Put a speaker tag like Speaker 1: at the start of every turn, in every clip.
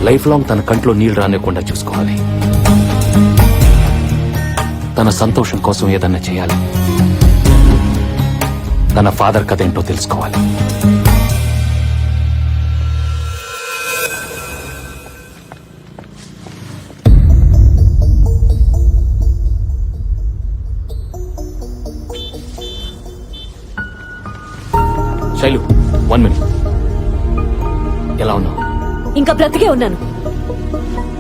Speaker 1: Life long తన కంట్లో నీళ్లు రానివ్వకుండా చూసుకోవాలి. తన సంతోషం కోసం ఏదన్నా చేయాలి. తన ఫాదర్ కథ ఏంటో తెలుసుకోవాలి. శైలు, 1 minute. ఎలా ఉన్నావు?
Speaker 2: ఇంకా బ్రతికే ఉన్నాను.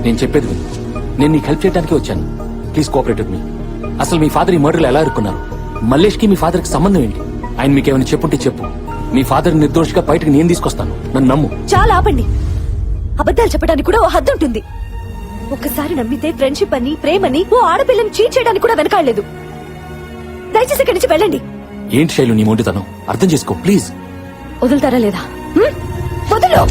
Speaker 1: నేను చెప్పేది విను. నేను నీకు హెల్ప్ చేయడానికి వచ్చాను. Please cooperate with me. అసలు మీ ఫాదర్ ఈ మర్డర్లో ఎలా ఇరుక్కున్నారు? మల్లేష్ కి మీ ఫాదర్ కి సంబంధం ఏంటి? ఆయన మీకేమైనా చెప్పుంటే చెప్పు. మీ ఫాదర్ నిర్దోషిగా బయటకు నేను తీసుకొస్తాను. నన్ను నమ్ము.
Speaker 2: చాలా ఆపండి. అబద్ధాలు చెప్పడానికి కూడా ఓ హద్దు ఉంటుంది. ఒక్కసారి నమ్మితే ఫ్రెండ్షిప్ అని, ప్రేమని, ఓ ఆడపిల్లని చీట్ చేయడానికి కూడా వెనకాడలేదు. దయచేసి ఇక్కడి నుంచి వెళ్ళండి.
Speaker 1: ఏంటి శైలు నీ మొండితనం? అర్థం చేసుకో ప్లీజ్.
Speaker 2: వదులుతారా లేదా? వదులు.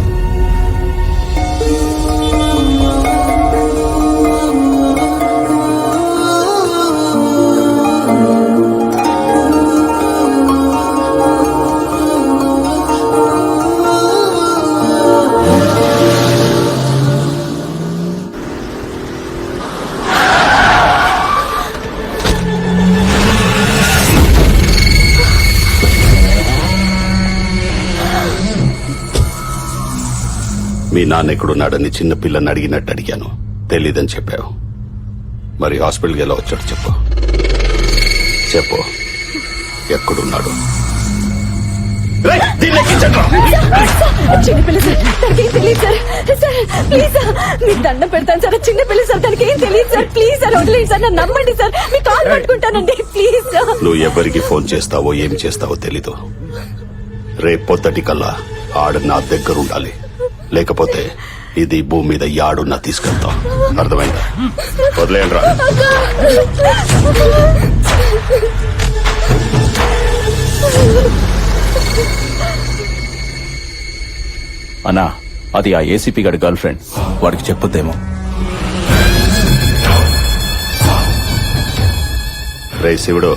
Speaker 3: మీ నాన్న ఎక్కడున్నాడని చిన్న పిల్లని అడిగినట్టు అడిగాను. తెలీదని చెప్పావు. మరి హాస్పిటల్కి ఎలా వచ్చాడు చెప్పు. చెప్పు, ఎక్కడున్నాడు?
Speaker 2: చిన్నపిల్ల సార్, తనకేం తెలియదు సార్. ప్లీజ్ మీకు దండం పెడతాను సార్. చిన్నపిల్ల సార్, తనకేం తెలియదు సార్. ప్లీజ్ సార్, వదిలేండి సార్. నన్ను నమ్మండి సార్. మీ కాల్ పట్టుకుంటానండి ప్లీజ్.
Speaker 3: నువ్వు ఎవరికి ఫోన్ చేస్తావో ఏం చేస్తావో తెలీదు. రేపు పొద్దుటి కల్లా ఆడు నా దగ్గర ఉండాలి. లేకపోతే ఇది భూమి మీద యాడున్నా తీసుకెళ్తాం. అర్థమైందా? వదిలేయండి రా.
Speaker 4: అన్నా, అది ఆ ఏసీపీ గారి గర్ల్ ఫ్రెండ్. వాడికి చెప్పొద్దేమో.
Speaker 3: రే శివుడు,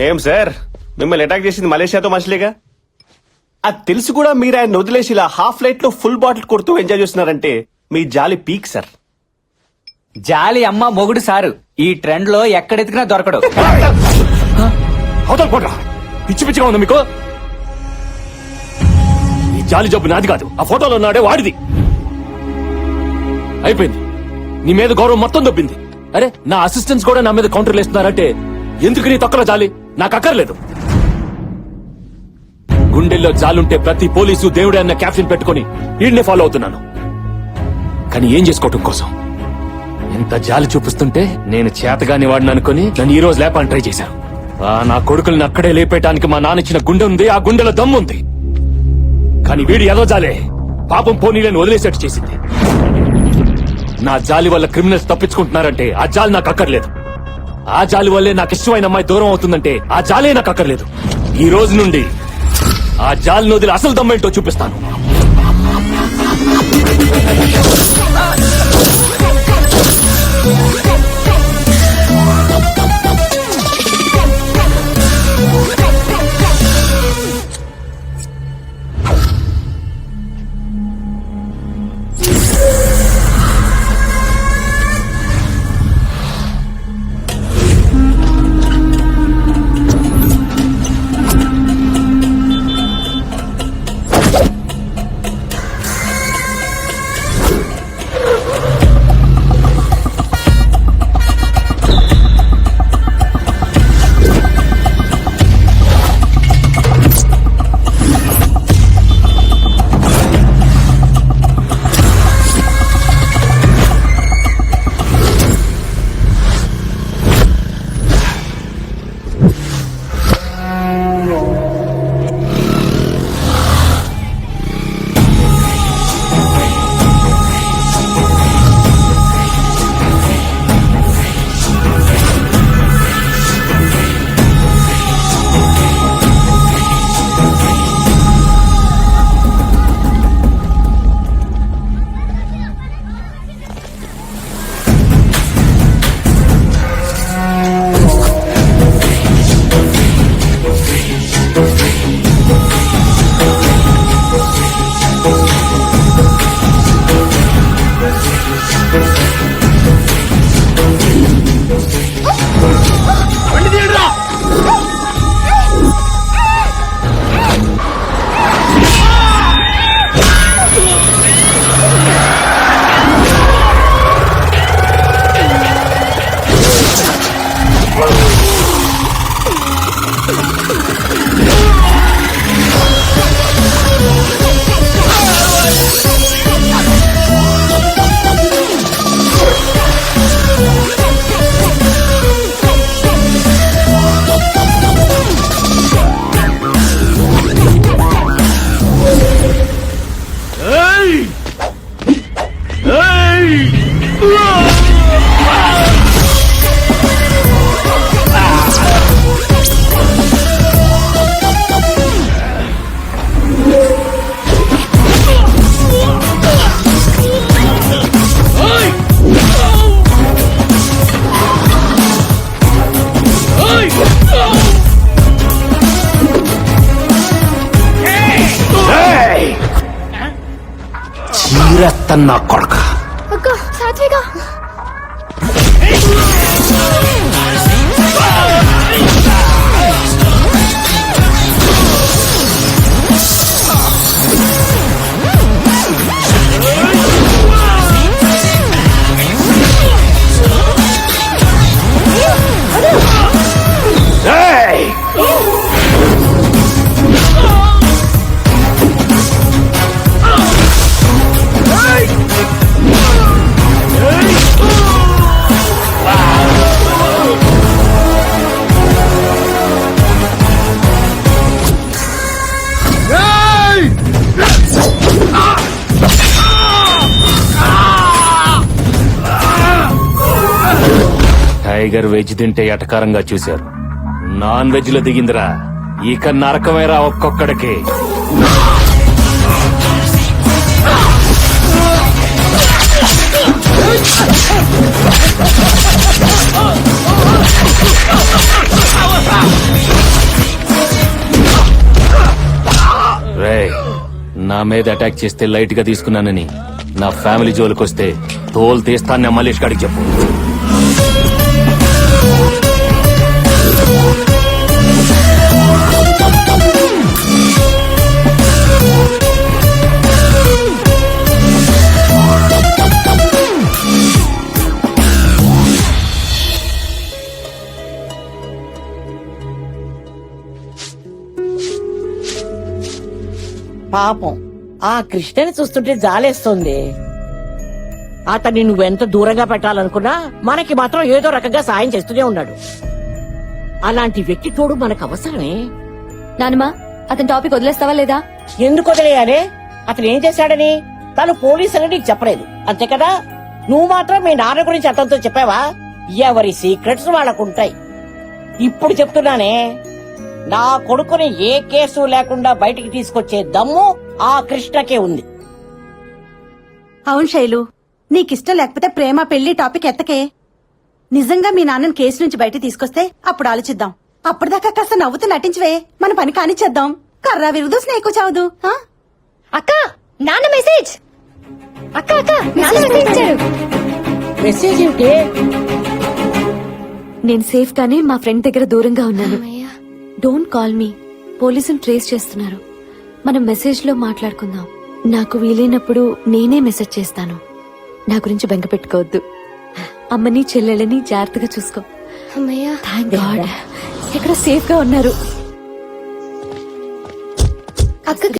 Speaker 5: ఏం సార్, మిమ్మల్ని అటాక్ చేసింది మలేషియాతో మనుషులేగా? అది తెలిసి కూడా మీరు ఆయన వదిలేసి ఇలా హాఫ్ లైట్ లో ఫుల్ బాటిల్ కొడుతూ ఎంజాయ్ చేస్తున్నారంటే మీ జాలి పీక్ సార్.
Speaker 6: జాలి అమ్మ మొగుడు సారు. ఈ ట్రెండ్ లో ఎక్కడెతికినా దొరకడు.
Speaker 1: అవతల పోట్రా. పిచ్చి పిచ్చిగా ఉంది మీకు. ఈ జాలి జబ్బు నాది కాదు. ఆ ఫోటోలో ఉన్నాడే వాడిది. అయిపోయింది. నీ మీద గౌరవం మొత్తం దొబ్బింది. అరే, నా అసిస్టెంట్స్ కూడా నా మీద కౌంటర్లు వేస్తున్నారంటే ఎందుకు నీ తొక్కలో జాలి? నాకు అక్కర్లేదు. గుండెల్లో జాలుంటే ప్రతి పోలీసు దేవుడే అన్న క్యాప్షన్ పెట్టుకుని వీడినే ఫాలో అవుతున్నాను. కానీ ఏం చేసుకోవటం కోసం? ఎంత జాలి చూపిస్తుంటే నేను చేతగాని వాడిని అనుకుని నన్ను ఈ రోజు లేపాలని ట్రై చేశారు. నా కొడుకుల్ని అక్కడే లేపేయటానికి మా నాన్న ఇచ్చిన గుండె ఉంది. ఆ గుండెలో దమ్ముంది. కానీ వీడి ఏదో జాలే పాపం పోనీలని వదిలేసేట్టు చేసింది. నా జాలి వల్ల క్రిమినల్స్ తప్పించుకుంటున్నారంటే ఆ జాలి నాకు అక్కర్లేదు. ఆ జాలి వల్లే నాకు ఇష్టమైన అమ్మాయి దూరం అవుతుందంటే ఆ జాలే నాకు అక్కర్లేదు. ఈ రోజు నుండి ఆ జాలిని వదిలి అసలు దమ్మేంటో చూపిస్తాను. చీరెత్తన్నా కొడక.
Speaker 2: అక్క సాత్విక
Speaker 1: టైగర్ వెజ్ తింటే ఎటకారంగా చూశారు, నాన్ వెజ్ లో దిగిందిరా. ఇక నరకమేరా ఒక్కొక్కడికి. రేయ్, నా మీద అటాక్ చేస్తే లైట్ గా తీసుకున్నానని నా ఫ్యామిలీ జోలికొస్తే తోలు తీస్తాను మల్లేష్ గారికి చెప్పు.
Speaker 7: పాపం ఆ కృష్ణని చూస్తుంటే జాలేస్తుంది. అతన్ని నువ్వెంత దూరంగా పెట్టాలనుకున్నా మనకి మాత్రం ఏదో రకంగా సాయం చేస్తూనే ఉన్నాడు. అలాంటి వ్యక్తి తోడు మనకు అవసరమే.
Speaker 2: నానమ్మా అతని టాపిక్ వదిలేస్తావా లేదా?
Speaker 7: ఎందుకు వదిలేయాలి? అతను ఏం చేశాడని తను పోలీసులని నీకు చెప్పలేదు అంతే కదా. నువ్వు మాత్రం మీ నాన్న గురించి అతనితో చెప్పావా? ఎవరి సీక్రెట్స్ వాళ్ళకుంటాయి. ఇప్పుడు చెప్తున్నానే, నా కొడుకుని ఏ కేసు లేకుండా బయటికి తీసుకొచ్చే దమ్ము ఆ కృష్ణకే ఉంది.
Speaker 8: అవును శైలు, నీకిష్టం లేకపోతే ప్రేమ పెళ్లి టాపిక్ ఎత్తకే. నిజంగా మీ నాన్నని కేసు నుంచి బయట తీసుకొస్తే అప్పుడు ఆలోచిద్దాం. అప్పటిదాకా కాస్త నవ్వుతూ నటించవే, మన పని కానిచ్చేద్దాం. కర్రా విరుదు స్నేహికు చావదు.
Speaker 2: అక్క నాన్న మెసేజ్. అక్క అక్క నాన్న మెసేజ్ ఇచ్చారు.
Speaker 7: మెసేజ్ ఏంటి?
Speaker 2: నేను సేఫ్ గానే మా ఫ్రెండ్ దగ్గర దూరంగా ఉన్నాను. డోంట్ కాల్ మీ, పోలీసులు ట్రేస్ చేస్తున్నారు. మనం మెసేజ్ లో మాట్లాడుకుందాం. నాకు వీలైనప్పుడు నేనే మెసేజ్ చేస్తాను. నా గురించి బెంగ పెట్టుకోవద్దు. అమ్మని చెల్లెళ్ళని జాగ్రత్తగా చూసుకో. థ్యాంక్ గాడ్ ఎక్కడ సేఫ్ గా ఉన్నారు. అక్క